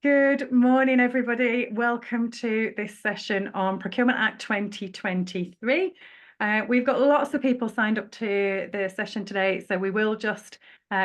Good morning, everybody. Welcome to this session on Procurement Act 2023. We've got lots of people signed up to the session today, so we will just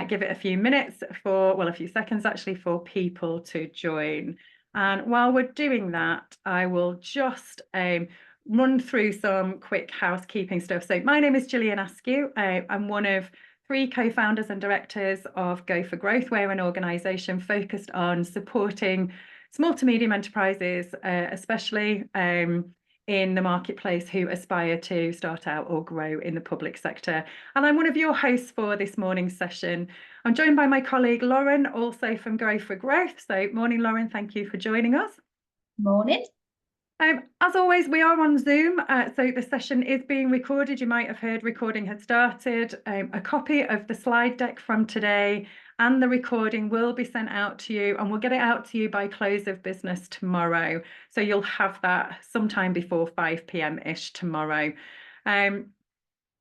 give it a few minutes a few seconds actually, for people to join. And while we're doing that, I will just run through some quick housekeeping stuff. So my name is Gillian Askew. I'm one of 3 co-founders and directors of Go for Growth. We're an organisation focused on supporting small to medium enterprises, especially in the marketplace, who aspire to start out or grow in the public sector. And I'm one of your hosts for this morning's session. I'm joined by my colleague Lauren, also from Go for Growth. So morning, Lauren, thank you for joining us. Morning. As always, we are on Zoom, so the session is being recorded. You might have heard recording had started. A copy of the slide deck from today and the recording will be sent out to you, and we'll get it out to you by close of business tomorrow. So you'll have that sometime before 5 p.m.-ish tomorrow.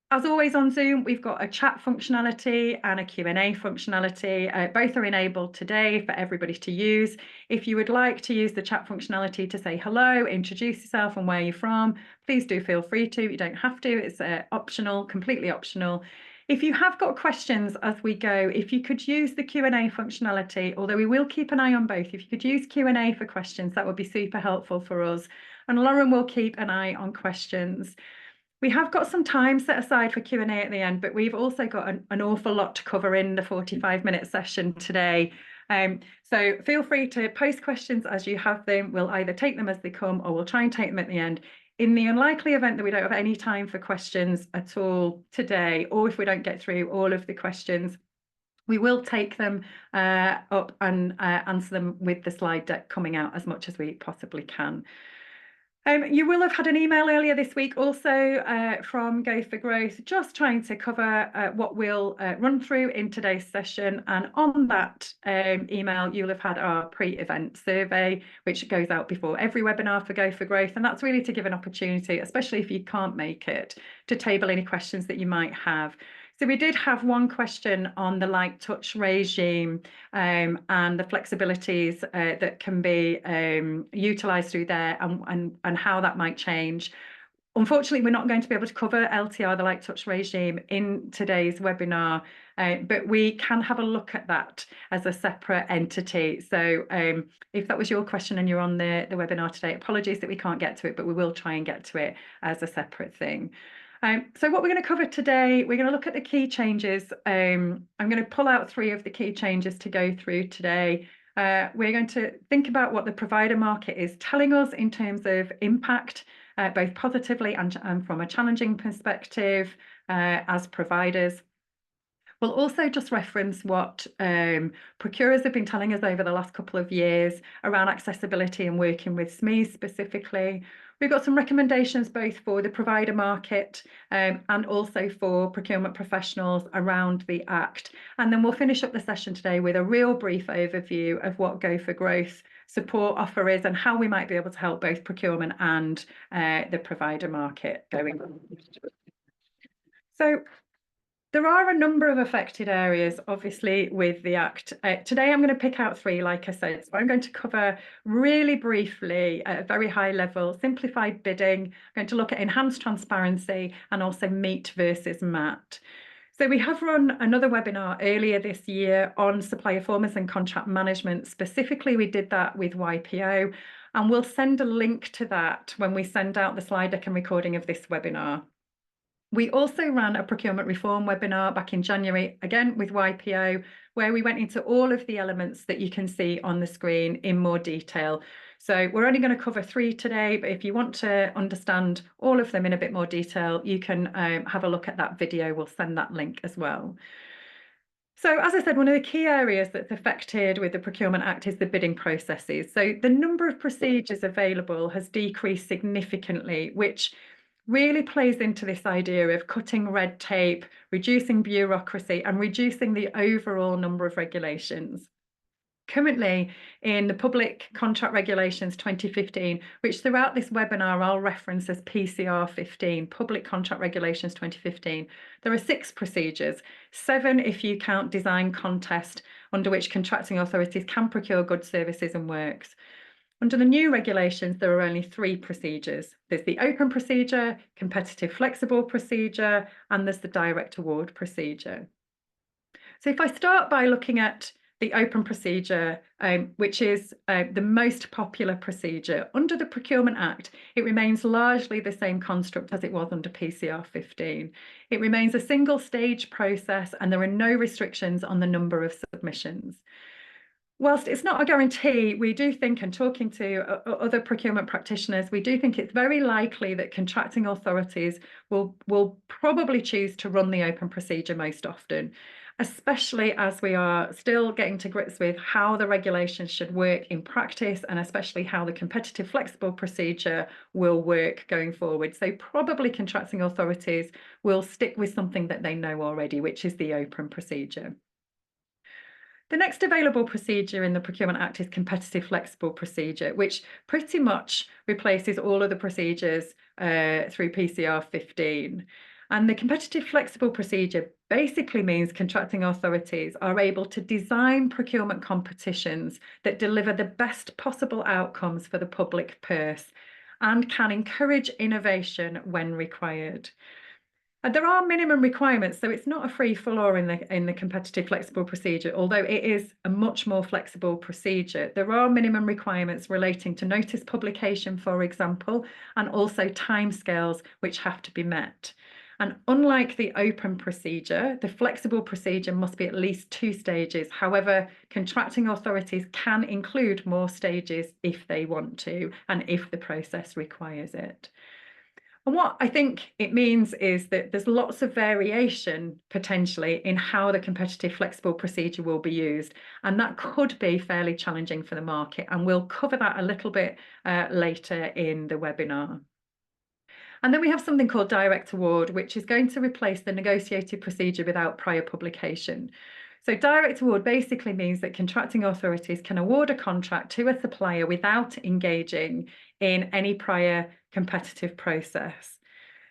As always on Zoom, we've got a chat functionality and a Q&A functionality. Both are enabled today for everybody to use. If you would like to use the chat functionality to say hello, introduce yourself and where you're from, please do feel free to. You don't have to. It's optional, completely optional. If you have got questions as we go, if you could use the Q&A functionality, although we will keep an eye on both, if you could use Q&A for questions, that would be super helpful for us. And Lauren will keep an eye on questions. We have got some time set aside for Q&A at the end, but we've also got an awful lot to cover in the 45-minute session today. So feel free to post questions as you have them. We'll either take them as they come or we'll try and take them at the end. In the unlikely event that we don't have any time for questions at all today, or if we don't get through all of the questions, we will take them up and answer them with the slide deck coming out as much as we possibly can. You will have had an email earlier this week also from Go for Growth, just trying to cover what we'll run through in today's session. And on that email, you'll have had our pre-event survey, which goes out before every webinar for Go for Growth. And that's really to give an opportunity, especially if you can't make it, to table any questions that you might have. So we did have one question on the light touch regime and the flexibilities that can be utilised through there and how that might change. Unfortunately, we're not going to be able to cover LTR, the light touch regime, in today's webinar, but we can have a look at that as a separate entity. So if that was your question and you're on the webinar today, apologies that we can't get to it, but we will try and get to it as a separate thing. So what we're going to cover today, we're going to look at the key changes. I'm going to pull out 3 of the key changes to go through today. We're going to think about what the provider market is telling us in terms of impact, both positively and from a challenging perspective as providers. We'll also just reference what procurers have been telling us over the last couple of years around accessibility and working with SMEs specifically. We've got some recommendations both for the provider market and also for procurement professionals around the Act. And then we'll finish up the session today with a real brief overview of what Go for Growth support offer is and how we might be able to help both procurement and the provider market going on. So there are a number of affected areas, obviously, with the Act. Today, I'm going to pick out 3, like I said. So I'm going to cover really briefly, at a very high level, simplified bidding. I'm going to look at enhanced transparency and also meet versus MAT. So we have run another webinar earlier this year on supplier performance and contract management. Specifically, we did that with YPO, and we'll send a link to that when we send out the slide deck and recording of this webinar. We also ran a procurement reform webinar back in January, again with YPO, where we went into all of the elements that you can see on the screen in more detail. So we're only going to cover 3 today, but if you want to understand all of them in a bit more detail, you can have a look at that video. We'll send that link as well. So as I said, one of the key areas that's affected with the Procurement Act is the bidding processes. So the number of procedures available has decreased significantly, which really plays into this idea of cutting red tape, reducing bureaucracy, and reducing the overall number of regulations. currently in the Public Contract Regulations 2015, which throughout this webinar I'll reference as PCR 15, Public Contract Regulations 2015. There are 6 procedures, 7 if you count design contest, under which contracting authorities can procure goods, services and works. Under the new regulations, there are only 3 procedures. There's the open procedure, competitive flexible procedure, and there's the direct award procedure. So if I start by looking at the open procedure, which is the most popular procedure, under the Procurement Act, it remains largely the same construct as it was under PCR 15. It remains a single stage process and there are no restrictions on the number of submissions. Whilst it's not a guarantee, we do think, and talking to other procurement practitioners, we do think it's very likely that contracting authorities will probably choose to run the open procedure most often, especially as we are still getting to grips with how the regulations should work in practice, and especially how the competitive flexible procedure will work going forward. So probably contracting authorities will stick with something that they know already, which is the open procedure. The next available procedure in the Procurement Act is competitive flexible procedure, which pretty much replaces all of the procedures through PCR 15. And the competitive flexible procedure basically means contracting authorities are able to design procurement competitions that deliver the best possible outcomes for the public purse and can encourage innovation when required. There are minimum requirements, so it's not a free-for-all in the competitive flexible procedure, although it is a much more flexible procedure. There are minimum requirements relating to notice publication, for example, and also timescales which have to be met. And unlike the open procedure, the flexible procedure must be at least 2 stages. However, contracting authorities can include more stages if they want to and if the process requires it. And what I think it means is that there's lots of variation potentially in how the competitive flexible procedure will be used. And that could be fairly challenging for the market. And we'll cover that a little bit later in the webinar. And then we have something called direct award, which is going to replace the negotiated procedure without prior publication. So direct award basically means that contracting authorities can award a contract to a supplier without engaging in any prior competitive process.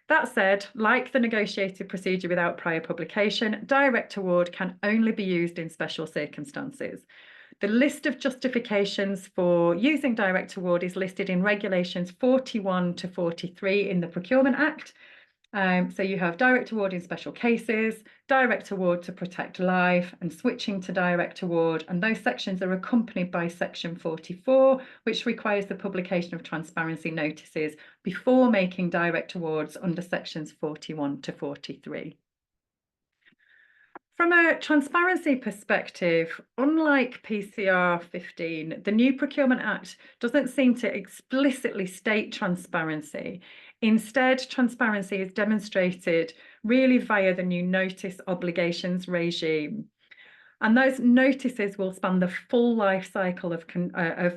That said, like the negotiated procedure without prior publication, direct award can only be used in special circumstances. The list of justifications for using direct award is listed in regulations 41 to 43 in the Procurement Act. So you have direct award in special cases, direct award to protect life, and switching to direct award. And those sections are accompanied by section 44, which requires the publication of transparency notices before making direct awards under sections 41 to 43. From a transparency perspective, unlike PCR 15, the new Procurement Act doesn't seem to explicitly state transparency. Instead, transparency is demonstrated really via the new notice obligations regime. And those notices will span the full life cycle of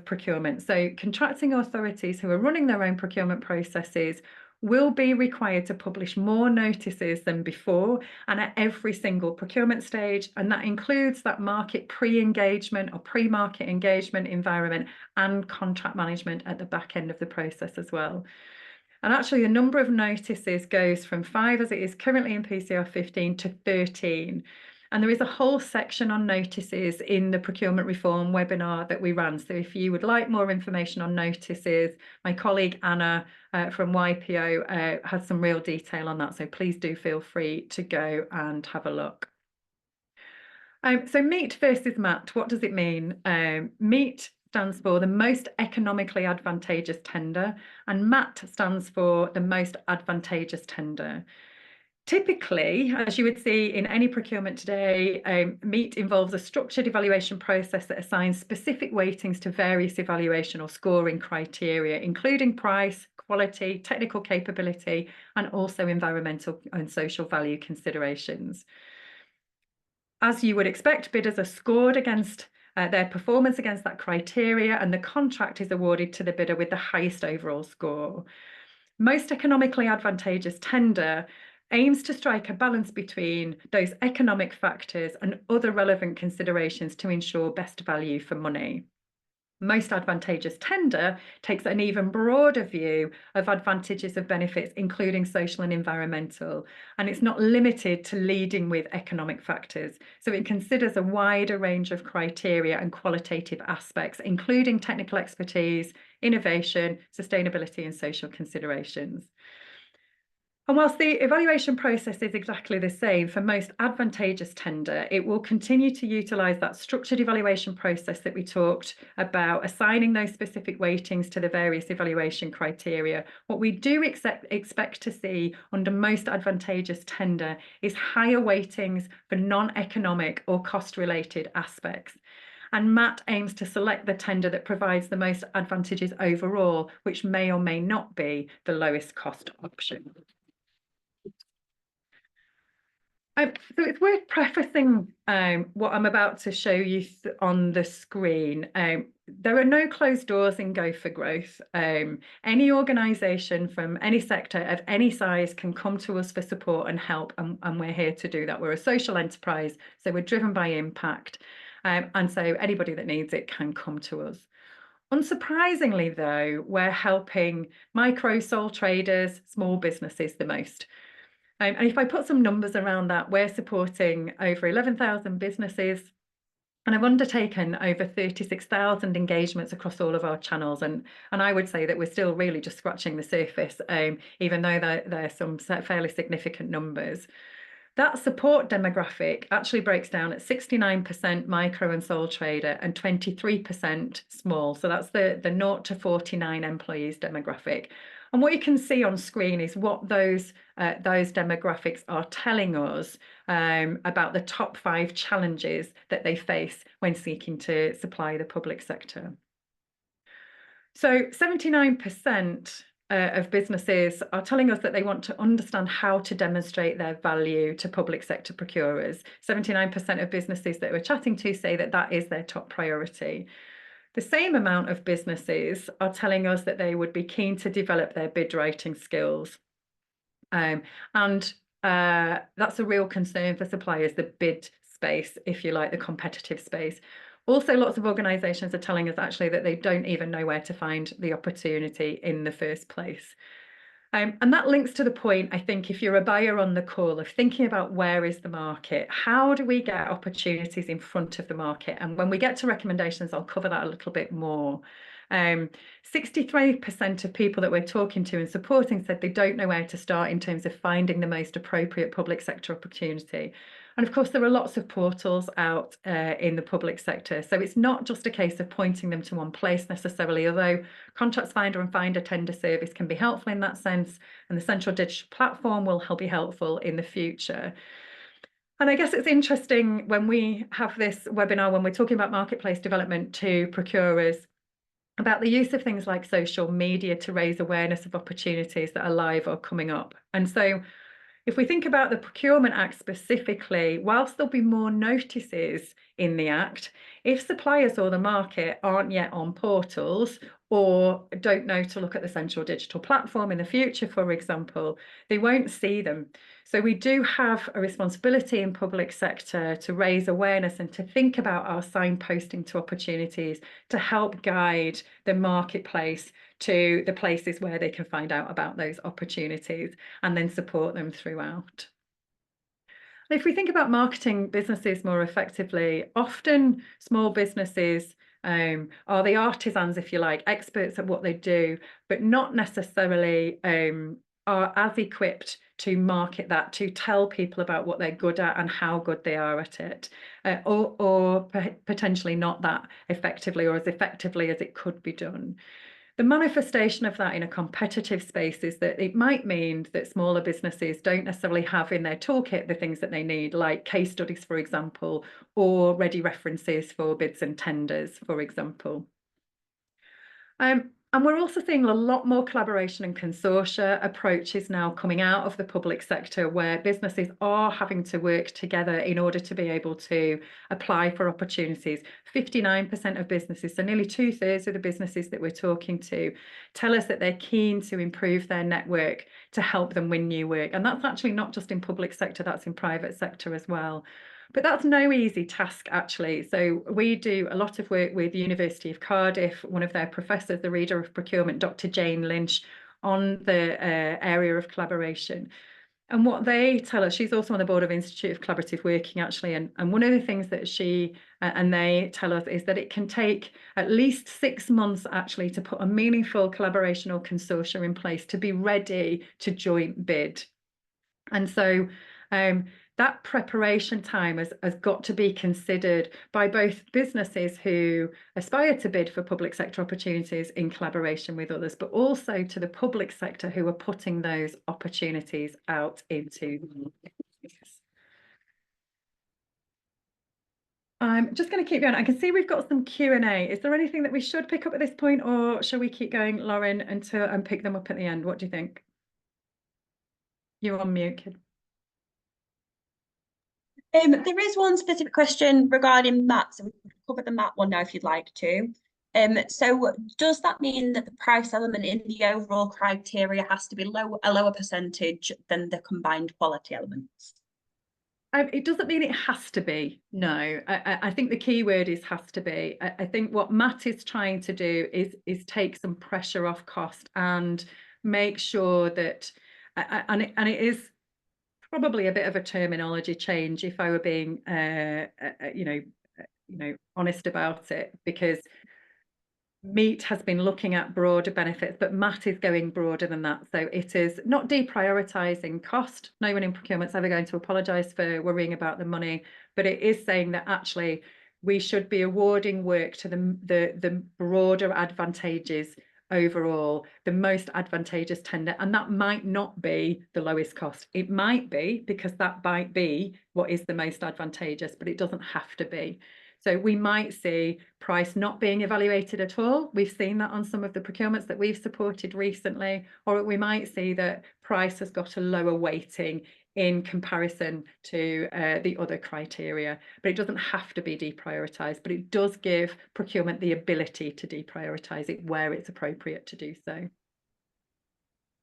procurement. So contracting authorities who are running their own procurement processes will be required to publish more notices than before and at every single procurement stage. And that includes that market pre-engagement or pre-market engagement environment and contract management at the back end of the process as well. And actually, the number of notices goes from 5, as it is currently in PCR 15, to 13. And there is a whole section on notices in the procurement reform webinar that we ran. So if you would like more information on notices, my colleague Anna from YPO has some real detail on that. So please do feel free to go and have a look. So meet versus MAT, what does it mean? Meet stands for the most economically advantageous tender, and MAT stands for the most advantageous tender. Typically, as you would see in any procurement today, MEET involves a structured evaluation process that assigns specific weightings to various evaluation or scoring criteria, including price, quality, technical capability, and also environmental and social value considerations. As you would expect, bidders are scored against their performance against that criteria, and the contract is awarded to the bidder with the highest overall score. Most economically advantageous tender aims to strike a balance between those economic factors and other relevant considerations to ensure best value for money. Most advantageous tender takes an even broader view of advantages of benefits, including social and environmental, and it's not limited to leading with economic factors. So it considers a wider range of criteria and qualitative aspects, including technical expertise, innovation, sustainability, and social considerations. And whilst the evaluation process is exactly the same for most advantageous tender, it will continue to utilise that structured evaluation process that we talked about, assigning those specific weightings to the various evaluation criteria. What we do expect to see under most advantageous tender is higher weightings for non-economic or cost-related aspects. And MAT aims to select the tender that provides the most advantages overall, which may or may not be the lowest cost option. So it's worth prefacing what I'm about to show you on the screen. There are no closed doors in Go for Growth. Any organisation from any sector of any size can come to us for support and help, and we're here to do that. We're a social enterprise, so we're driven by impact. And so anybody that needs it can come to us. Unsurprisingly, though, we're helping micro, sole traders, small businesses the most. And if I put some numbers around that, we're supporting over 11,000 businesses, and I've undertaken over 36,000 engagements across all of our channels. And I would say that we're still really just scratching the surface, even though there are some fairly significant numbers. That support demographic actually breaks down at 69% micro and sole trader and 23% small. So that's the 0 to 49 employees demographic. And what you can see on screen is what those demographics are telling us about the top 5 challenges that they face when seeking to supply the public sector. So 79% of businesses are telling us that they want to understand how to demonstrate their value to public sector procurers. 79% of businesses that we're chatting to say that that is their top priority. The same amount of businesses are telling us that they would be keen to develop their bid writing skills. And that's a real concern for suppliers, the bid space, if you like, the competitive space. Also, lots of organisations are telling us actually that they don't even know where to find the opportunity in the first place. And that links to the point, I think, if you're a buyer on the call, of thinking about where is the market, how do we get opportunities in front of the market? And when we get to recommendations, I'll cover that a little bit more. 63% of people that we're talking to and supporting said they don't know where to start in terms of finding the most appropriate public sector opportunity. And of course, there are lots of portals out in the public sector. So it's not just a case of pointing them to one place necessarily, although Contracts Finder and Finder Tender Service can be helpful in that sense. And the central digital platform will be helpful in the future. And I guess it's interesting when we have this webinar, when we're talking about marketplace development to procurers, about the use of things like social media to raise awareness of opportunities that are live or coming up. And so if we think about the Procurement Act specifically, whilst there'll be more notices in the Act, if suppliers or the market aren't yet on portals or don't know to look at the central digital platform in the future, for example, they won't see them. So we do have a responsibility in public sector to raise awareness and to think about our signposting to opportunities to help guide the marketplace to the places where they can find out about those opportunities and then support them throughout. If we think about marketing businesses more effectively, often small businesses are the artisans, if you like, experts at what they do, but not necessarily are as equipped to market that, to tell people about what they're good at and how good they are at it, or potentially not that effectively or as effectively as it could be done. The manifestation of that in a competitive space is that it might mean that smaller businesses don't necessarily have in their toolkit the things that they need, like case studies, for example, or ready references for bids and tenders, for example. And we're also seeing a lot more collaboration and consortia approaches now coming out of the public sector, where businesses are having to work together in order to be able to apply for opportunities. 59% of businesses, so nearly 2/3 of the businesses that we're talking to, tell us that they're keen to improve their network to help them win new work. And that's actually not just in public sector, that's in private sector as well. But that's no easy task, actually. So we do a lot of work with the University of Cardiff, one of their professors, the Reader of Procurement, Dr. Jane Lynch, on the area of collaboration. And what they tell us, she's also on the board of Institute of Collaborative Working, actually, and one of the things that she and they tell us is that it can take at least 6 months, actually, to put a meaningful collaboration or consortia in place to be ready to joint bid. And so that preparation time has got to be considered by both businesses who aspire to bid for public sector opportunities in collaboration with others, but also to the public sector who are putting those opportunities out into the market. I'm just going to keep going. I can see we've got some Q&A. Is there anything that we should pick up at this point, or shall we keep going, Lauren, and pick them up at the end? What do you think? You're on mute, kid. There is one specific question regarding MAT, so we can cover the MAT one now if you'd like to. So does that mean that the price element in the overall criteria has to be a lower percentage than the combined quality elements? It doesn't mean it has to be. No, I think the key word is has to be. I think what Matt is trying to do is take some pressure off cost and make sure that, and it is probably a bit of a terminology change if I were being, honest about it, because Meat has been looking at broader benefits, but Matt is going broader than that. So it is not deprioritising cost. No one in procurement's ever going to apologise for worrying about the money, but it is saying that actually we should be awarding work to the broader advantages overall, the most advantageous tender. And that might not be the lowest cost. It might be, because that might be what is the most advantageous, but it doesn't have to be. So we might see price not being evaluated at all. We've seen that on some of the procurements that we've supported recently, or we might see that price has got a lower weighting in comparison to the other criteria. But it doesn't have to be deprioritised, but it does give procurement the ability to deprioritise it where it's appropriate to do so.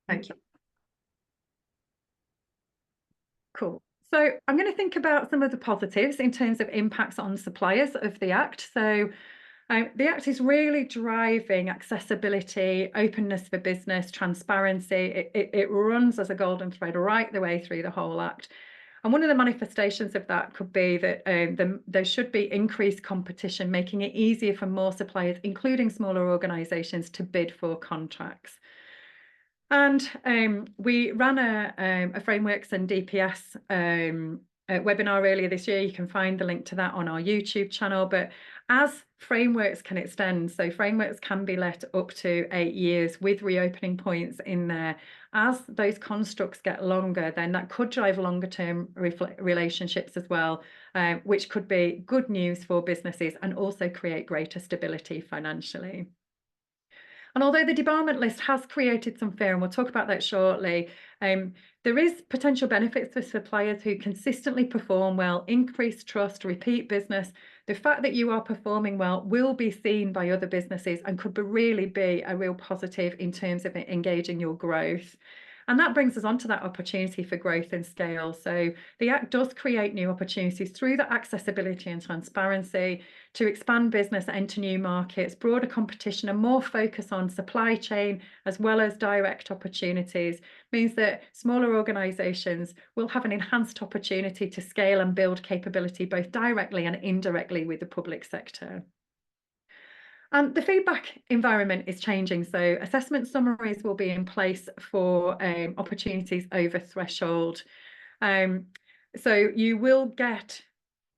Thank you. Cool. So I'm going to think about some of the positives in terms of impacts on suppliers of the Act. So the Act is really driving accessibility, openness for business, transparency. It runs as a golden thread right the way through the whole Act. And one of the manifestations of that could be that there should be increased competition, making it easier for more suppliers, including smaller organisations, to bid for contracts. And we ran a frameworks and DPS webinar earlier this year. You can find the link to that on our YouTube channel. But as frameworks can extend, so frameworks can be let up to 8 years with reopening points in there. As those constructs get longer, then that could drive longer term relationships as well, which could be good news for businesses and also create greater stability financially. And although the debarment list has created some fear, and we'll talk about that shortly, there is potential benefits for suppliers who consistently perform well, increase trust, repeat business. The fact that you are performing well will be seen by other businesses and could really be a real positive in terms of engaging your growth. And that brings us on to that opportunity for growth and scale. So the Act does create new opportunities through the accessibility and transparency to expand business, enter new markets, broader competition, and more focus on supply chain as well as direct opportunities. Means that smaller organisations will have an enhanced opportunity to scale and build capability both directly and indirectly with the public sector. And the feedback environment is changing. So assessment summaries will be in place for opportunities over threshold. So you will get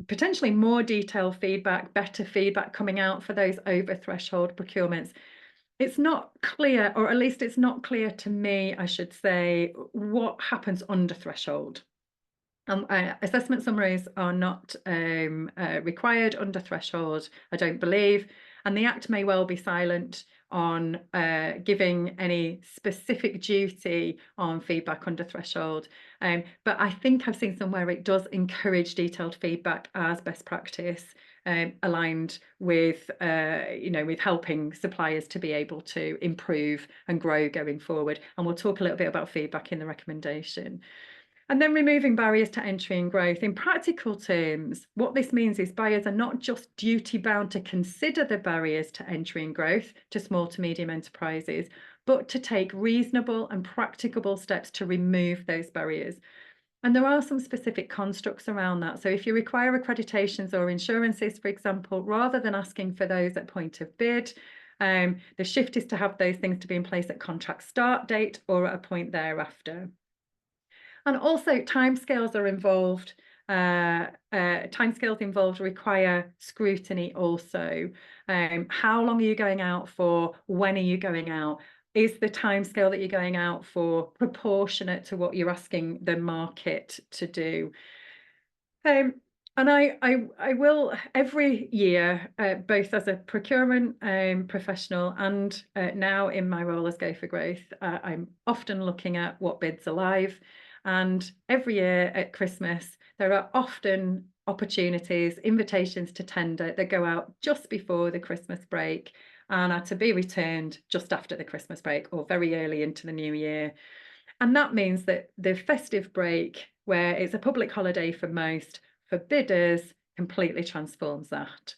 potentially more detailed feedback, better feedback coming out for those over threshold procurements. It's not clear, or at least it's not clear to me, I should say, what happens under threshold. Assessment summaries are not required under threshold, I don't believe, and the Act may well be silent on giving any specific duty on feedback under threshold. But I think I've seen somewhere it does encourage detailed feedback as best practice, aligned with with helping suppliers to be able to improve and grow going forward. And we'll talk a little bit about feedback in the recommendation. And then removing barriers to entry and growth. In practical terms, what this means is buyers are not just duty bound to consider the barriers to entry and growth to small to medium enterprises, but to take reasonable and practicable steps to remove those barriers. And there are some specific constructs around that. So if you require accreditations or insurances, for example, rather than asking for those at point of bid, the shift is to have those things to be in place at contract start date or at a point thereafter. And also timescales are involved. Timescales involved require scrutiny also. How long are you going out for? When are you going out? Is the timescale that you're going out for proportionate to what you're asking the market to do? And I will every year, both as a procurement professional and now in my role as Go for Growth, I'm often looking at what bids are live. And every year at Christmas, there are often opportunities, invitations to tender that go out just before the Christmas break and are to be returned just after the Christmas break or very early into the new year. And that means that the festive break, where it's a public holiday for most, for bidders, completely transforms that.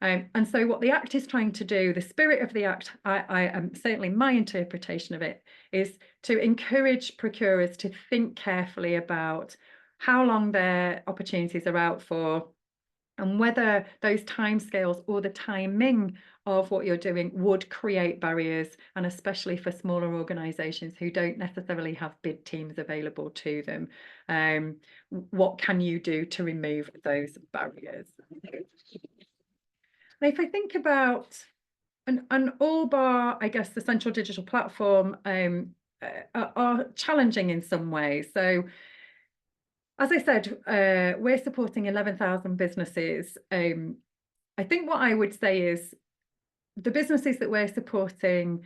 And so what the Act is trying to do, the spirit of the Act, I am certainly my interpretation of it, is to encourage procurers to think carefully about how long their opportunities are out for and whether those timescales or the timing of what you're doing would create barriers, and especially for smaller organisations who don't necessarily have bid teams available to them. What can you do to remove those barriers? If I think about an all bar, I guess the central digital platform are challenging in some ways. So as I said, we're supporting 11,000 businesses. I think what I would say is the businesses that we're supporting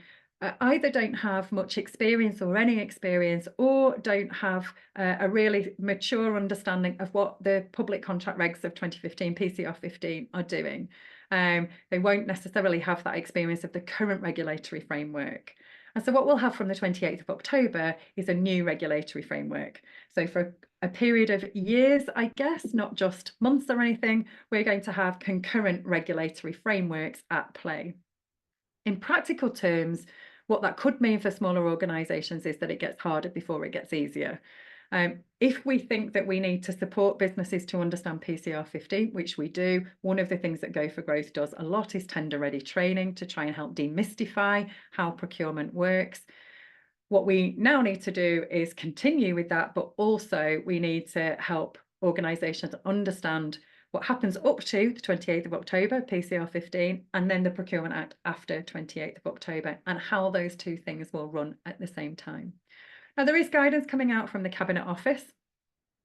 either don't have much experience or any experience, or don't have a really mature understanding of what the public contract regs of 2015, PCR 15 are doing. They won't necessarily have that experience of the current regulatory framework. And so what we'll have from the 28th of October is a new regulatory framework. So for a period of years, I guess, not just months or anything, we're going to have concurrent regulatory frameworks at play. In practical terms, what that could mean for smaller organisations is that it gets harder before it gets easier. If we think that we need to support businesses to understand PCR 15, which we do, one of the things that Go for Growth does a lot is tender ready training to try and help demystify how procurement works. What we now need to do is continue with that, but also we need to help organisations understand what happens up to the 28th of October, PCR 15, and then the Procurement Act after 28th of October, and how those two things will run at the same time. Now, there is guidance coming out from the Cabinet Office.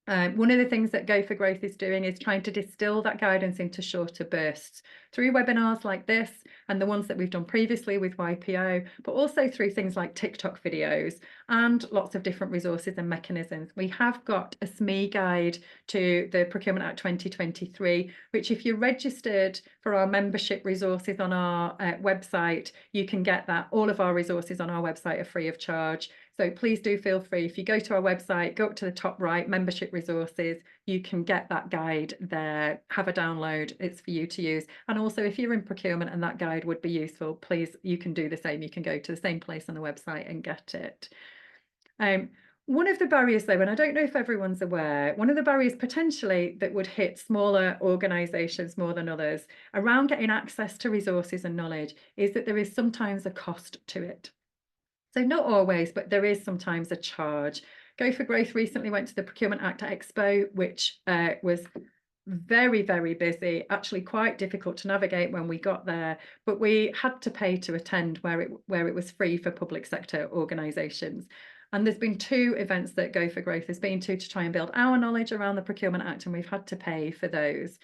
One of the things that Go for Growth is doing is trying to distill that guidance into shorter bursts through webinars like this and the ones that we've done previously with YPO, but also through things like TikTok videos and lots of different resources and mechanisms. We have got a SME guide to the Procurement Act 2023, which if you're registered for our membership resources on our website, you can get that. All of our resources on our website are free of charge. So please do feel free, if you go to our website, go up to the top right, membership resources, you can get that guide there, have a download, it's for you to use. And also if you're in procurement and that guide would be useful, please, you can do the same. You can go to the same place on the website and get it. One of the barriers though, and I don't know if everyone's aware, one of the barriers potentially that would hit smaller organisations more than others around getting access to resources and knowledge is that there is sometimes a cost to it. So not always, but there is sometimes a charge. Go for Growth recently went to the Procurement Act Expo, which was very, very busy, actually quite difficult to navigate when we got there, but we had to pay to attend where it was free for public sector organisations. And there's been two events that Go for Growth has been to try and build our knowledge around the Procurement Act, and we've had to pay for those.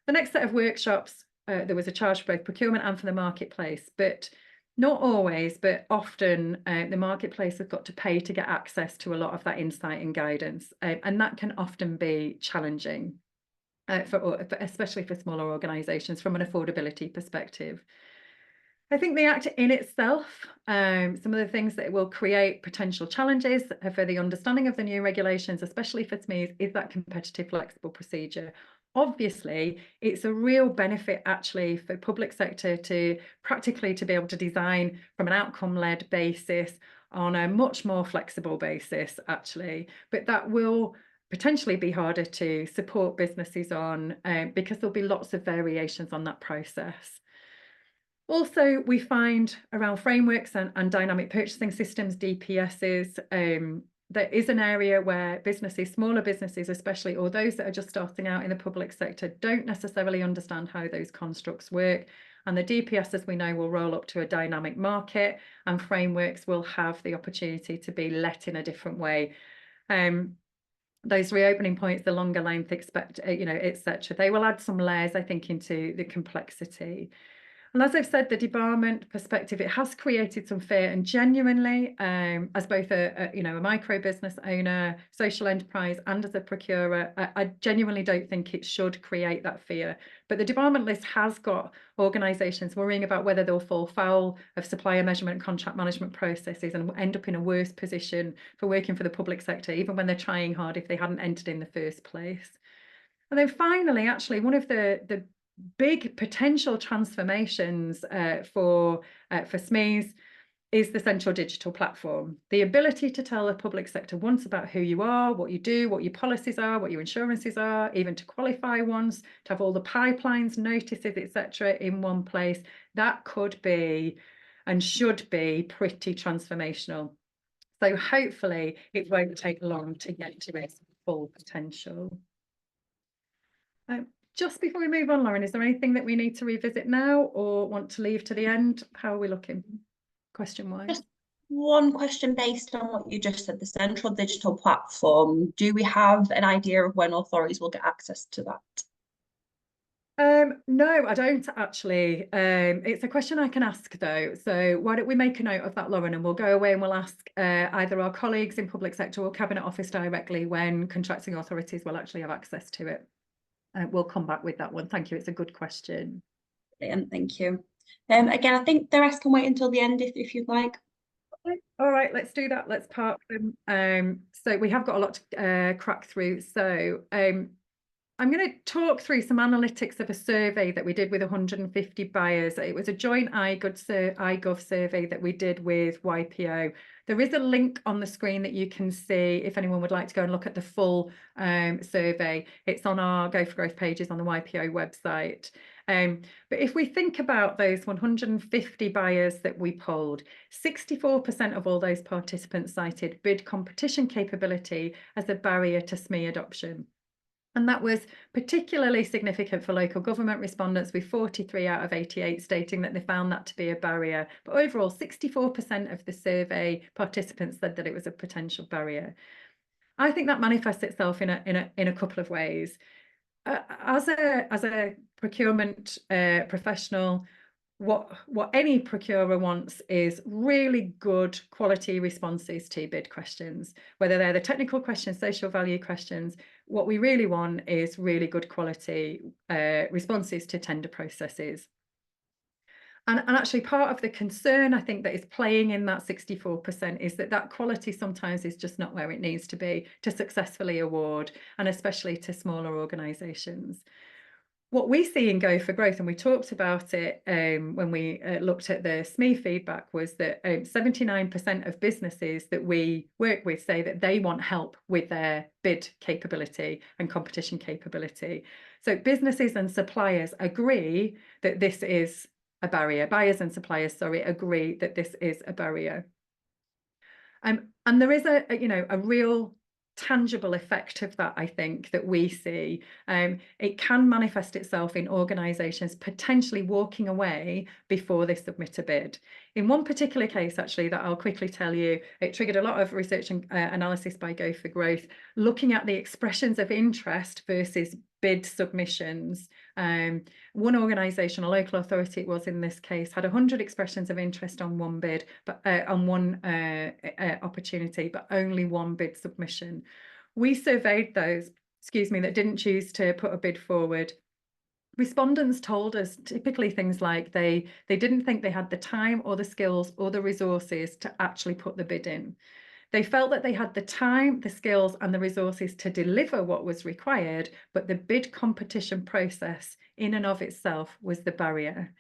The next set of workshops, there was a charge for both procurement and for the marketplace, but Not always, but often the marketplace has got to pay to get access to a lot of that insight and guidance, and that can often be challenging, especially for smaller organisations from an affordability perspective. I think the Act in itself, some of the things that it will create potential challenges for the understanding of the new regulations, especially for SMEs, is that competitive flexible procedure. Obviously, it's a real benefit actually for public sector to practically to be able to design from an outcome-led basis on a much more flexible basis, actually, but that will potentially be harder to support businesses on because there'll be lots of variations on that process. Also, we find around frameworks and dynamic purchasing systems, DPSs, there is an area where businesses, smaller businesses especially, or those that are just starting out in the public sector, don't necessarily understand how those constructs work. And the DPS, as we know, will roll up to a dynamic market, and frameworks will have the opportunity to be let in a different way. Those reopening points, the longer length, etc. They will add some layers, I think, into the complexity. And as I've said, the debarment perspective, it has created some fear, and genuinely, as both a micro business owner, social enterprise, and as a procurer, I genuinely don't think it should create that fear. But the debarment list has got organisations worrying about whether they'll fall foul of supplier measurement and contract management processes and end up in a worse position for working for the public sector, even when they're trying hard if they hadn't entered in the first place. And then finally, actually, one of the big potential transformations for SMEs is the central digital platform. The ability to tell the public sector once about who you are, what you do, what your policies are, what your insurances are, even to qualify once, to have all the pipelines, notices, etc. in one place. That could be and should be pretty transformational. So hopefully it won't take long to get to its full potential. Just before we move on, Lauren, is there anything that we need to revisit now or want to leave to the end? How are we looking question-wise? Just one question based on what you just said, the central digital platform. Do we have an idea of when authorities will get access to that? No, I don't actually. It's a question I can ask though. So why don't we make a note of that, Lauren, and we'll go away and we'll ask either our colleagues in public sector or Cabinet Office directly when contracting authorities will actually have access to it. We'll come back with that one. Thank you. It's a good question. Brilliant, thank you. Again, I think the rest can wait until the end if you'd like. All right, let's do that. Let's park them. So we have got a lot to crack through. So I'm going to talk through some analytics of a survey that we did with 150 buyers. It was a joint iGov survey that we did with YPO. There is a link on the screen that you can see if anyone would like to go and look at the full survey. It's on our Go for Growth pages on the YPO website. But if we think about those 150 buyers that we polled, 64% of all those participants cited bid competition capability as a barrier to SME adoption. And that was particularly significant for local government respondents, with 43 out of 88 stating that they found that to be a barrier. But overall, 64% of the survey participants said that it was a potential barrier. I think that manifests itself in a couple of ways. As a procurement professional, what any procurer wants is really good quality responses to bid questions, whether they're the technical questions, social value questions. What we really want is really good quality responses to tender processes. And actually part of the concern, I think, that is playing in that 64% is that quality sometimes is just not where it needs to be to successfully award, and especially to smaller organisations. What we see in Go for Growth, and we talked about it when we looked at the SME feedback, was that 79% of businesses that we work with say that they want help with their bid capability and competition capability. So businesses and suppliers agree that this is a barrier. Buyers and suppliers, sorry, agree that this is a barrier. And there is a real tangible effect of that, I think, that we see. It can manifest itself in organisations potentially walking away before they submit a bid. In one particular case, actually, that I'll quickly tell you, it triggered a lot of research and analysis by Go for Growth, looking at the expressions of interest versus bid submissions. One organisation, a local authority it was in this case, had 100 expressions of interest on one bid, but on one opportunity, but only one bid submission. We surveyed those, that didn't choose to put a bid forward. Respondents told us typically things like they didn't think they had the time or the skills or the resources to actually put the bid in. They felt that they had the time, the skills and the resources to deliver what was required, but the bid competition process in and of itself was the barrier.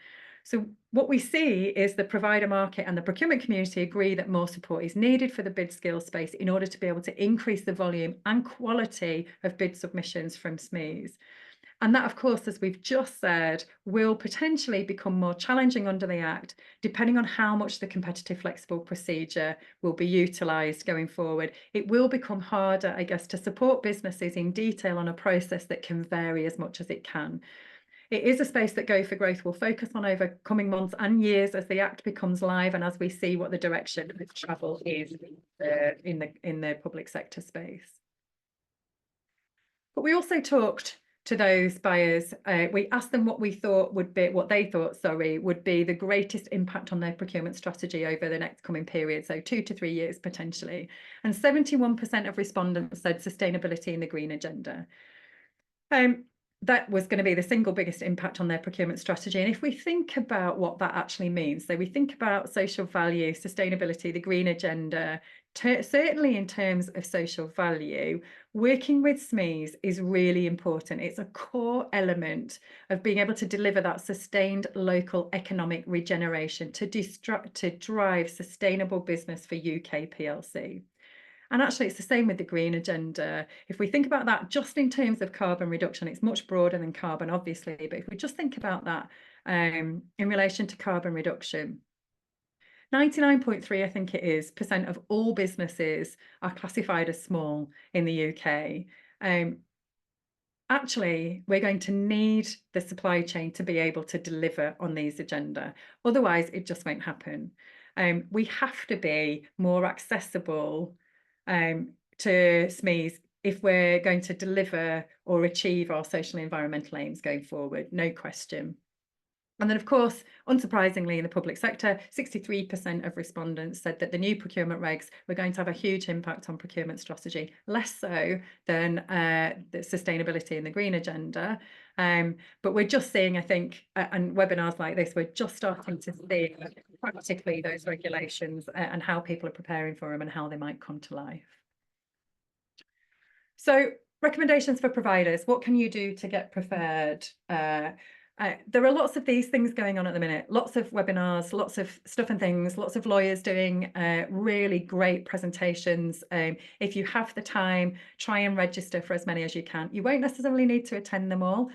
So what we see is the provider market and the procurement community agree that more support is needed for the bid skills space in order to be able to increase the volume and quality of bid submissions from SMEs. And that, of course, as we've just said, will potentially become more challenging under the Act, depending on how much the competitive flexible procedure will be utilised going forward. It will become harder, I guess, to support businesses in detail on a process that can vary as much as it can. It is a space that Go for Growth will focus on over coming months and years as the Act becomes live and as we see what the direction of travel is in the public sector space. But we also talked to those buyers. We asked them what they thought would be the greatest impact on their procurement strategy over the next coming period, so 2 to 3 years potentially. And 71% of respondents said sustainability in the green agenda. That was going to be the single biggest impact on their procurement strategy. And if we think about what that actually means, so we think about social value, sustainability, the green agenda, certainly in terms of social value, working with SMEs is really important. It's a core element of being able to deliver that sustained local economic regeneration to drive sustainable business for UK PLC. And actually, it's the same with the green agenda. If we think about that just in terms of carbon reduction, it's much broader than carbon, obviously. But if we just think about that in relation to carbon reduction, 99.3, I think it is, % of all businesses are classified as small in the UK. Actually, we're going to need the supply chain to be able to deliver on these agenda. Otherwise, it just won't happen. We have to be more accessible to SMEs if we're going to deliver or achieve our social and environmental aims going forward, no question. And then, of course, unsurprisingly, in the public sector, 63% of respondents said that the new procurement regs were going to have a huge impact on procurement strategy, less so than the sustainability and the green agenda. But we're just seeing, I think, and webinars like this, we're just starting to see practically those regulations and how people are preparing for them and how they might come to life. So recommendations for providers. What can you do to get prepared? There are lots of these things going on at the minute, lots of webinars, lots of stuff and things, lots of lawyers doing really great presentations. If you have the time, try and register for as many as you can. You won't necessarily need to attend them all.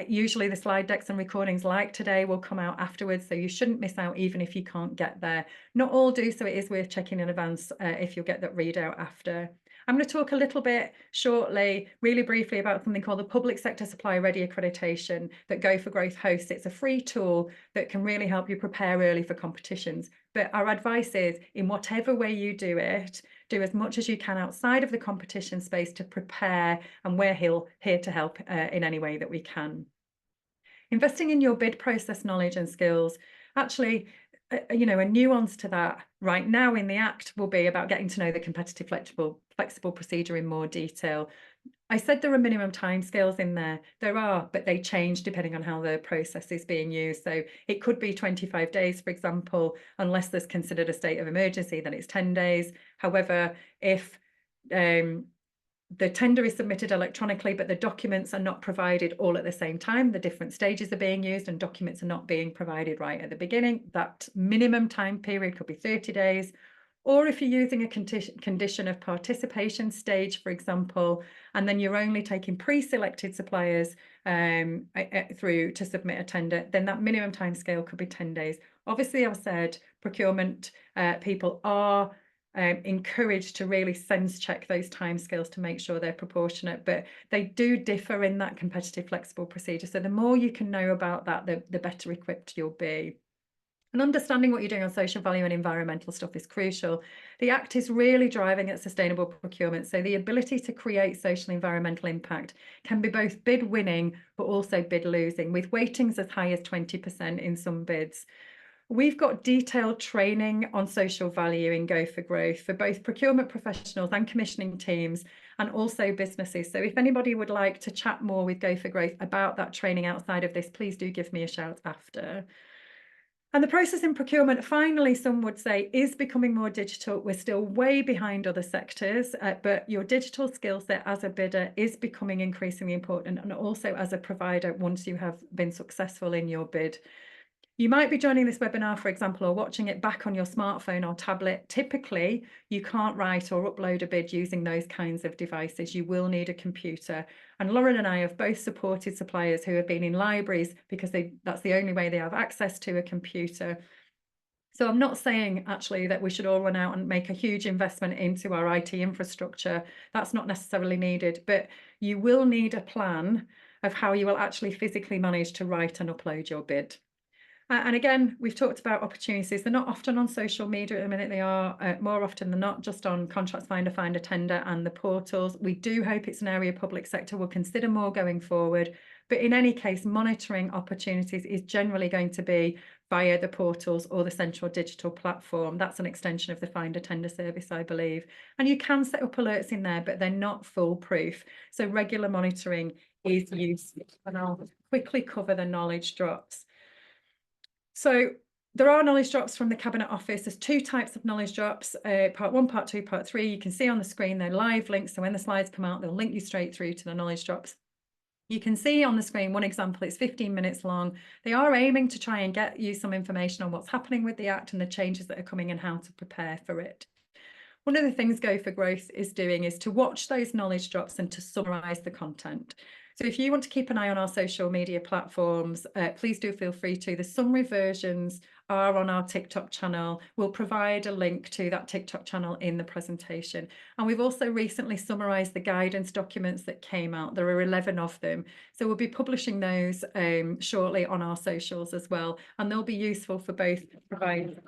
Usually the slide decks and recordings like today will come out afterwards, so you shouldn't miss out even if you can't get there. Not all do, so it is worth checking in advance if you'll get that readout after. I'm going to talk a little bit shortly, really briefly, about something called the Public Sector Supply Ready Accreditation that Go for Growth hosts. It's a free tool that can really help you prepare early for competitions. But our advice is, in whatever way you do it, do as much as you can outside of the competition space to prepare, and we're here to help in any way that we can. Investing in your bid process knowledge and skills. Actually, a nuance to that right now in the Act will be about getting to know the competitive flexible procedure in more detail. I said there are minimum timescales in there. There are, but they change depending on how the process is being used. So it could be 25 days, for example, unless there's considered a state of emergency, then it's 10 days. However, if the tender is submitted electronically, but the documents are not provided all at the same time, the different stages are being used and documents are not being provided right at the beginning, that minimum time period could be 30 days. Or if you're using a condition of participation stage, for example, and then you're only taking pre-selected suppliers through to submit a tender, then that minimum time scale could be 10 days. Obviously, I've said procurement people are encouraged to really sense check those timescales to make sure they're proportionate, but they do differ in that competitive flexible procedure. So the more you can know about that, the better equipped you'll be. And understanding what you're doing on social value and environmental stuff is crucial. The Act is really driving at sustainable procurement. So the ability to create social and environmental impact can be both bid winning, but also bid losing, with weightings as high as 20% in some bids. We've got detailed training on social value in Go for Growth for both procurement professionals and commissioning teams, and also businesses. So if anybody would like to chat more with Go for Growth about that training outside of this, please do give me a shout after. And the process in procurement, finally, some would say, is becoming more digital. We're still way behind other sectors, but your digital skill set as a bidder is becoming increasingly important, and also as a provider once you have been successful in your bid. You might be joining this webinar, for example, or watching it back on your smartphone or tablet. Typically, you can't write or upload a bid using those kinds of devices. You will need a computer. And Lauren and I have both supported suppliers who have been in libraries because that's the only way they have access to a computer. So I'm not saying actually that we should all run out and make a huge investment into our IT infrastructure. That's not necessarily needed, but you will need a plan of how you will actually physically manage to write and upload your bid. And again, we've talked about opportunities. They're not often on social media at the minute. They are more often than not just on Contracts Finder, Finder Tender and the portals. We do hope it's an area public sector will consider more going forward. But in any case, monitoring opportunities is generally going to be via the portals or the central digital platform. That's an extension of the Finder Tender service, I believe. And you can set up alerts in there, but they're not foolproof. So regular monitoring is useful. And I'll quickly cover the knowledge drops. So there are knowledge drops from the Cabinet Office. There's two types of knowledge drops, part 1, part 2, part 3. You can see on the screen, they're live links. So when the slides come out, they'll link you straight through to the knowledge drops. You can see on the screen one example, it's 15 minutes long. They are aiming to try and get you some information on what's happening with the Act and the changes that are coming and how to prepare for it. One of the things Go for Growth is doing is to watch those knowledge drops and to summarise the content. So if you want to keep an eye on our social media platforms, please do feel free to. The summary versions are on our TikTok channel. We'll provide a link to that TikTok channel in the presentation. And we've also recently summarised the guidance documents that came out. There are 11 of them. So we'll be publishing those shortly on our socials as well. And they'll be useful for both providers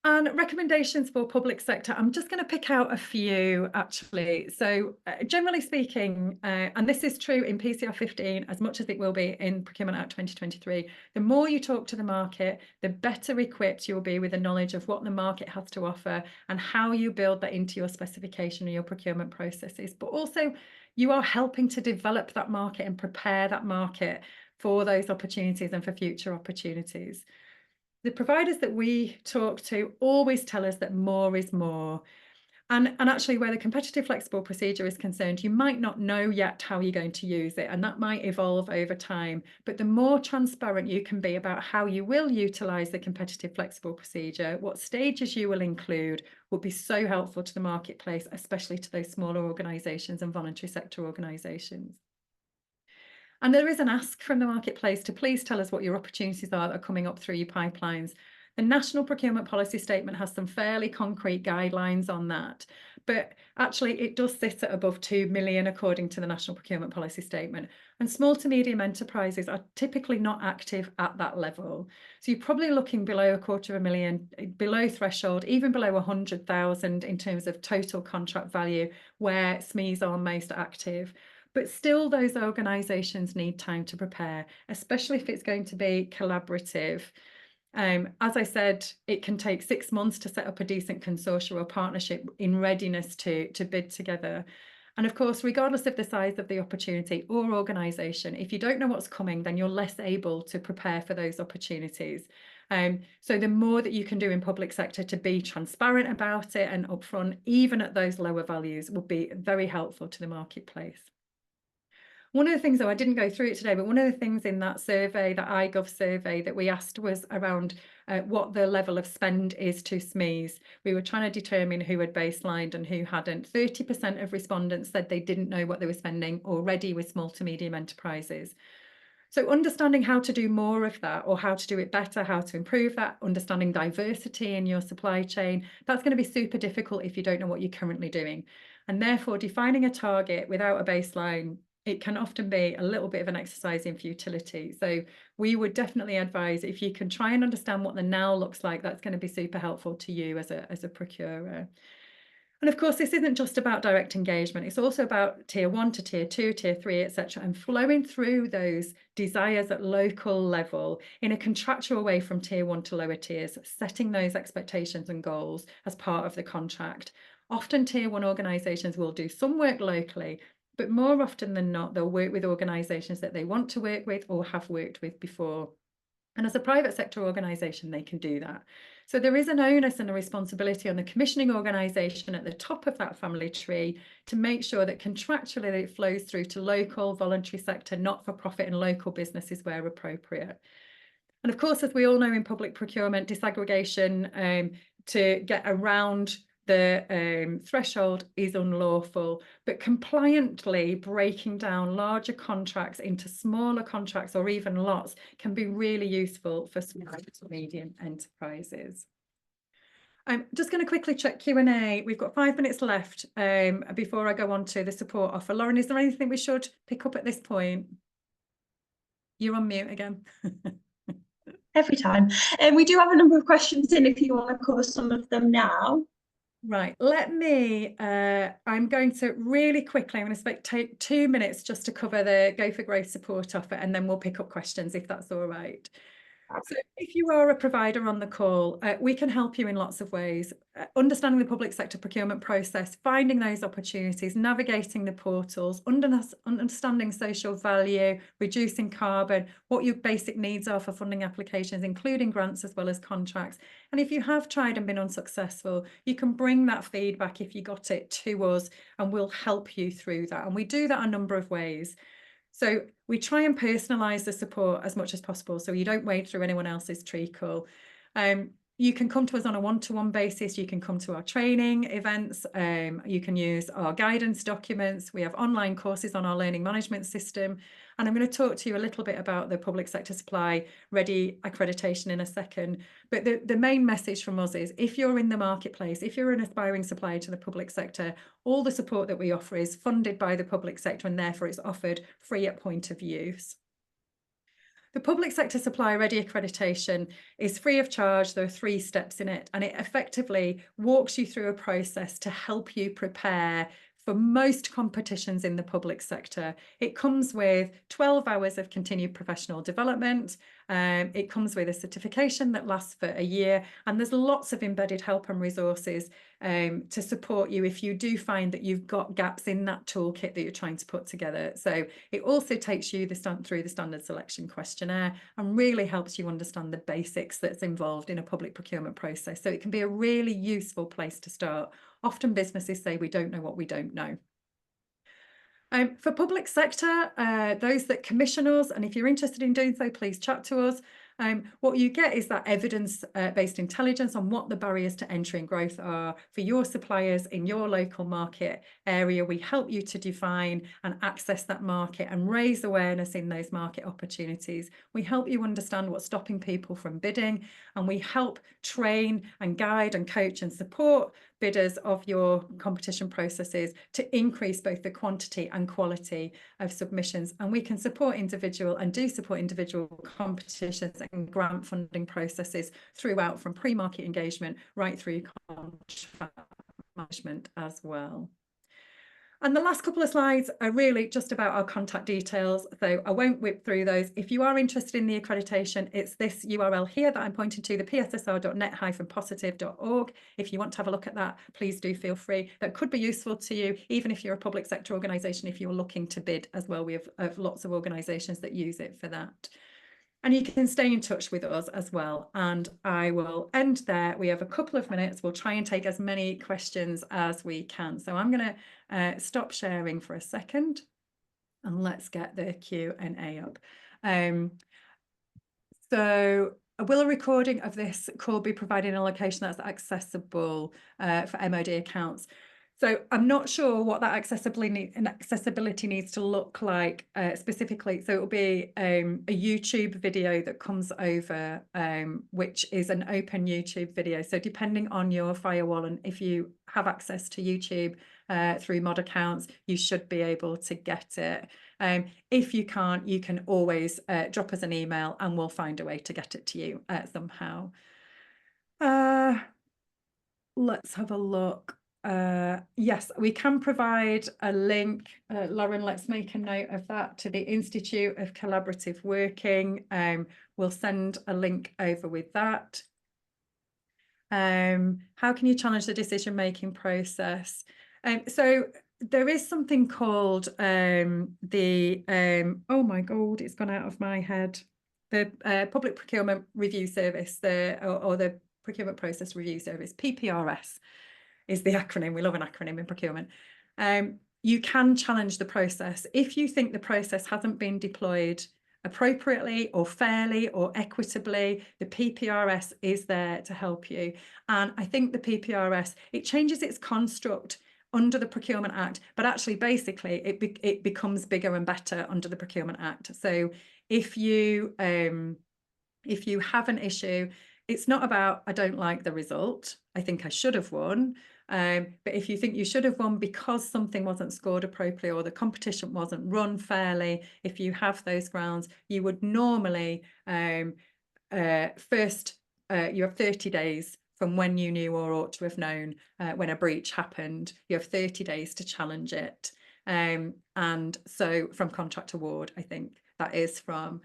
and recommendations for public sector. I'm just going to pick out a few actually. So generally speaking, and this is true in PCR 15 as much as it will be in Procurement Act 2023, the more you talk to the market, the better equipped you'll be with the knowledge of what the market has to offer and how you build that into your specification and your procurement processes. But also you are helping to develop that market and prepare that market for those opportunities and for future opportunities. The providers that we talk to always tell us that more is more. And actually, where the competitive flexible procedure is concerned, you might not know yet how you're going to use it, and that might evolve over time. But the more transparent you can be about how you will utilise the competitive flexible procedure, what stages you will include, will be so helpful to the marketplace, especially to those smaller organisations and voluntary sector organisations. And there is an ask from the marketplace to please tell us what your opportunities are that are coming up through your pipelines. The National Procurement Policy Statement has some fairly concrete guidelines on that, but actually it does sit at above 2 million according to the National Procurement Policy Statement. And small to medium enterprises are typically not active at that level. So you're probably looking below 250,000, below threshold, even below 100,000 in terms of total contract value where SMEs are most active. But still, those organisations need time to prepare, especially if it's going to be collaborative. As I said, it can take 6 months to set up a decent consortium or partnership in readiness to bid together. And of course, regardless of the size of the opportunity or organisation, if you don't know what's coming, then you're less able to prepare for those opportunities. So the more that you can do in public sector to be transparent about it and upfront, even at those lower values, will be very helpful to the marketplace. One of the things, though, I didn't go through it today, but one of the things in that survey, that iGov survey that we asked was around what the level of spend is to SMEs. We were trying to determine who had baselined and who hadn't. 30% of respondents said they didn't know what they were spending already with small to medium enterprises. So understanding how to do more of that or how to do it better, how to improve that, understanding diversity in your supply chain, that's going to be super difficult if you don't know what you're currently doing. And therefore, defining a target without a baseline it can often be a little bit of an exercise in futility. So we would definitely advise, if you can try and understand what the now looks like, that's going to be super helpful to you as a procurer. And of course, this isn't just about direct engagement. It's also about tier 1 to tier 2, tier 3, etc., and flowing through those desires at local level in a contractual way from tier 1 to lower tiers, setting those expectations and goals as part of the contract. Often tier 1 organisations will do some work locally, but more often than not, they'll work with organisations that they want to work with or have worked with before. And as a private sector organisation, they can do that. So there is an onus and a responsibility on the commissioning organisation at the top of that family tree to make sure that contractually it flows through to local, voluntary sector, not-for-profit and local businesses where appropriate. And of course, as we all know in public procurement, disaggregation to get around the threshold is unlawful, but compliantly breaking down larger contracts into smaller contracts or even lots can be really useful for small to medium enterprises. I'm just going to quickly check Q&A. We've got 5 minutes left before I go on to the support offer. Lauren, is there anything we should pick up at this point? You're on mute again. Every time. And we do have a number of questions in if you want to cover some of them now. Right, let me, I'm going to really quickly, I'm going to take 2 minutes just to cover the Go for Growth support offer, and then we'll pick up questions if that's all right. So if you are a provider on the call, we can help you in lots of ways. Understanding the public sector procurement process, finding those opportunities, navigating the portals, understanding social value, reducing carbon, what your basic needs are for funding applications, including grants as well as contracts. And if you have tried and been unsuccessful, you can bring that feedback if you got it to us, and we'll help you through that. And we do that a number of ways. So we try and personalise the support as much as possible, so you don't wade through anyone else's treacle. You can come to us on a one-to-one basis. You can come to our training events. You can use our guidance documents. We have online courses on our learning management system. And I'm going to talk to you a little bit about the public sector supply ready accreditation in a second. But the main message from us is, if you're in the marketplace, if you're an aspiring supplier to the public sector, all the support that we offer is funded by the public sector, and therefore it's offered free at point of use. The public sector supply ready accreditation is free of charge. There are 3 steps in it, and it effectively walks you through a process to help you prepare for most competitions in the public sector. It comes with 12 hours of continued professional development. It comes with a certification that lasts for a year, and there's lots of embedded help and resources to support you if you do find that you've got gaps in that toolkit that you're trying to put together. So it also takes you through the standard selection questionnaire and really helps you understand the basics that's involved in a public procurement process. So it can be a really useful place to start. Often businesses say we don't know what we don't know. For public sector, those that commission us, and if you're interested in doing so, please chat to us. What you get is that evidence-based intelligence on what the barriers to entry and growth are for your suppliers in your local market area. We help you to define and access that market and raise awareness in those market opportunities. We help you understand what's stopping people from bidding, and we help train and guide and coach and support bidders of your competition processes to increase both the quantity and quality of submissions. And we can support individual competitions and grant funding processes throughout, from pre-market engagement right through contract management as well. And the last couple of slides are really just about our contact details, so I won't whip through those. If you are interested in the accreditation, it's this URL here that I'm pointing to, the pssr.net-positive.org. If you want to have a look at that, please do feel free. That could be useful to you, even if you're a public sector organisation, if you're looking to bid as well. We have lots of organisations that use it for that. And you can stay in touch with us as well. And I will end there. We have a couple of minutes. We'll try and take as many questions as we can. So I'm going to stop sharing for a second, and let's get the Q&A up. So will a recording of this call be provided in a location that's accessible for MOD accounts? So I'm not sure what that accessibility needs to look like specifically. So it will be a YouTube video that comes over, which is an open YouTube video. So depending on your firewall, and if you have access to YouTube through mod accounts, you should be able to get it. If you can't, you can always drop us an email and we'll find a way to get it to you somehow. Let's have a look. Yes, we can provide a link. Lauren, let's make a note of that, to the Institute of Collaborative Working. We'll send a link over with that. How can you challenge the decision-making process? So there is something called oh my God, it's gone out of my head. The Public Procurement Review Service, or the Procurement Process Review Service, PPRS is the acronym. We love an acronym in procurement. You can challenge the process. If you think the process hasn't been deployed appropriately or fairly or equitably, the PPRS is there to help you. And I think the PPRS, it changes its construct under the Procurement Act, but actually basically it becomes bigger and better under the Procurement Act. So if you have an issue, it's not about, I don't like the result, I think I should have won. But if you think you should have won because something wasn't scored appropriately or the competition wasn't run fairly, if you have those grounds, you would normally first, you have 30 days from when you knew or ought to have known when a breach happened. You have 30 days to challenge it. And so from contract award, I think that is from.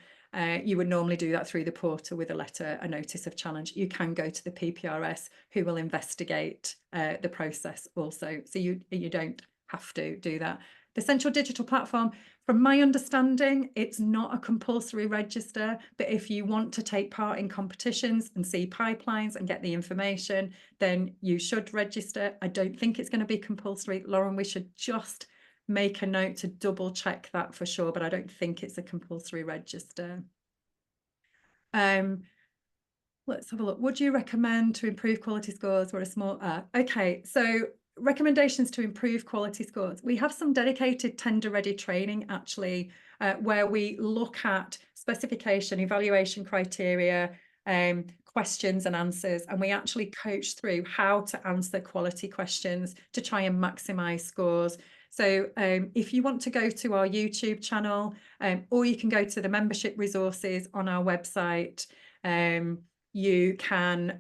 You would normally do that through the portal with a letter, a notice of challenge. You can go to the PPRS, who will investigate the process also. So you don't have to do that. The Central Digital Platform, from my understanding, it's not a compulsory register, but if you want to take part in competitions and see pipelines and get the information, then you should register. I don't think it's going to be compulsory. Lauren, we should just make a note to double check that for sure, but I don't think it's a compulsory register. Let's have a look. Would you recommend to improve quality scores where a small okay, so recommendations to improve quality scores. We have some dedicated tender ready training actually, where we look at specification, evaluation criteria, questions and answers, and we actually coach through how to answer quality questions to try and maximize scores. So if you want to go to our YouTube channel, or you can go to the membership resources on our website, you can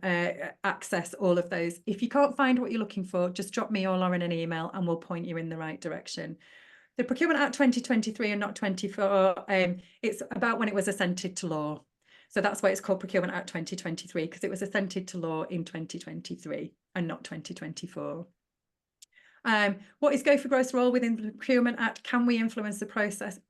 access all of those. If you can't find what you're looking for, just drop me or Lauren an email and we'll point you in the right direction. The Procurement Act 2023 and not 24, it's about when it was assented to law. So that's why it's called Procurement Act 2023, because it was assented to law in 2023 and not 2024. What is Go for Growth's role within the Procurement Act? Can we influence the process?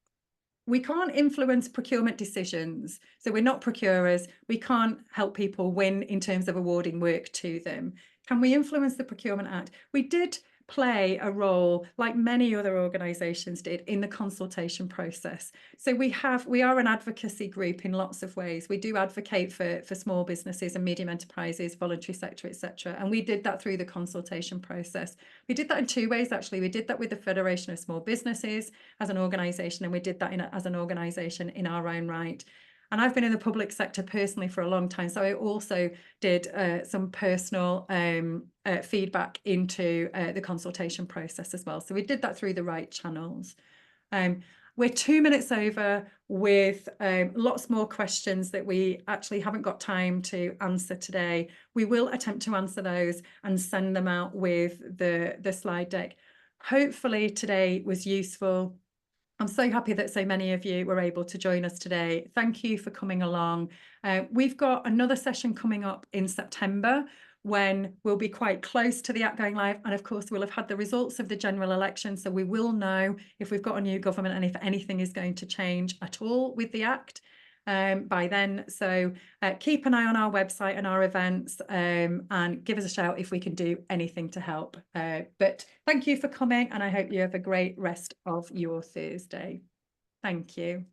We can't influence procurement decisions. So we're not procurers. We can't help people win in terms of awarding work to them. Can we influence the Procurement Act? We did play a role, like many other organisations did, in the consultation process. So we are an advocacy group in lots of ways. We do advocate for small businesses and medium enterprises, voluntary sector, etc. And we did that through the consultation process. We did that in two ways, actually. We did that with the Federation of Small Businesses as an organisation, and we did that as an organisation in our own right. And I've been in the public sector personally for a long time, so I also did some personal feedback into the consultation process as well. So we did that through the right channels. We're 2 minutes over with lots more questions that we actually haven't got time to answer today. We will attempt to answer those and send them out with the slide deck. Hopefully today was useful. I'm so happy that so many of you were able to join us today. Thank you for coming along. We've got another session coming up in September when we'll be quite close to the Act going live. And of course, we'll have had the results of the general election. So we will know if we've got a new government and if anything is going to change at all with the Act by then. So keep an eye on our website and our events, and give us a shout if we can do anything to help. But thank you for coming, and I hope you have a great rest of your Thursday. Thank you.